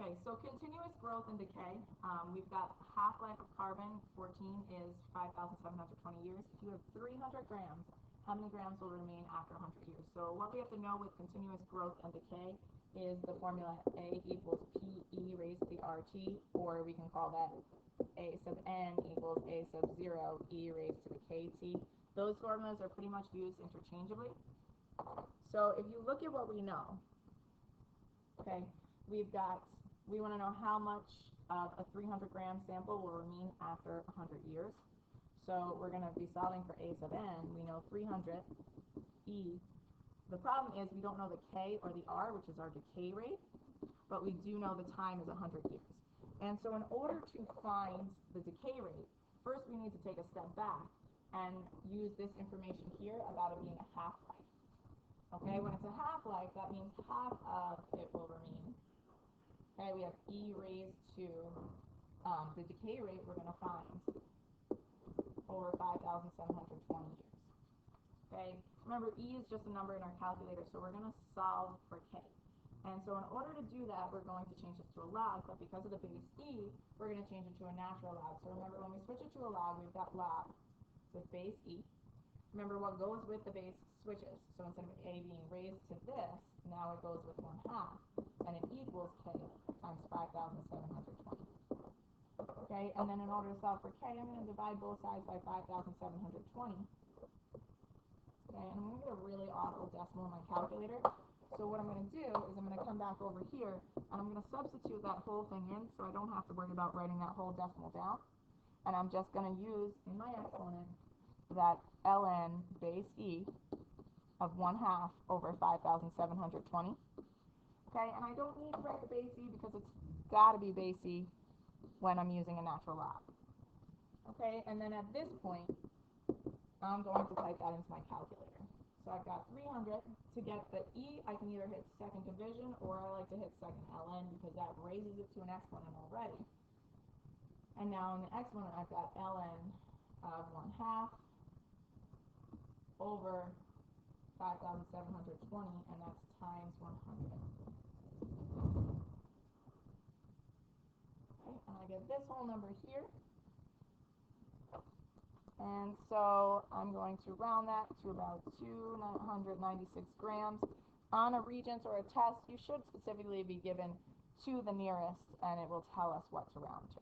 Okay, so continuous growth and decay. We've got half-life of carbon, 14 is 5,720 years. If you have 300 grams, how many grams will remain after 100 years? So what we have to know with continuous growth and decay is the formula A equals PE raised to the RT, or we can call that A sub n equals A sub 0 E raised to the KT. Those formulas are pretty much used interchangeably. So if you look at what we know, okay, we want to know how much of a 300-gram sample will remain after 100 years. So we're going to be solving for A sub n. We know 300 E. The problem is we don't know the K or the R, which is our decay rate, but we do know the time is 100 years. And so in order to find the decay rate, first we need to take a step back and use this information here about it being a half-life. Okay, when it's a half-life, that means half of it will remain. Okay, we have E raised to the decay rate we're going to find over 5,720 years. Okay, remember E is just a number in our calculator, so we're going to solve for K. And so in order to do that, we're going to change this to a log, but because of the base E, we're going to change it to a natural log. So remember, when we switch it to a log, we've got log with base E. Remember, what goes with the base switches. So instead of A being raised to this, now it goes with 1/2, and it equals K times 5,720. Okay, and then in order to solve for K, I'm going to divide both sides by 5,720. Okay, and I'm going to get a really awful decimal in my calculator. So what I'm going to do is I'm going to come back over here, and I'm going to substitute that whole thing in so I don't have to worry about writing that whole decimal down. And I'm just going to use in my exponent that ln base E of 1/2 over 5,720. Okay, and I don't need to write the base E because it's got to be base E when I'm using a natural log. Okay, and then at this point, I'm going to type that into my calculator. So I've got 300. To get the E, I can either hit second division or I like to hit second ln because that raises it to an exponent already. And now in the exponent, I've got ln of 1/2 over 5,720, and that's times 100. Okay, and I get this whole number here. And so I'm going to round that to about 296 grams. On a Regents or a test, you should specifically be given to the nearest, and it will tell us what to round to.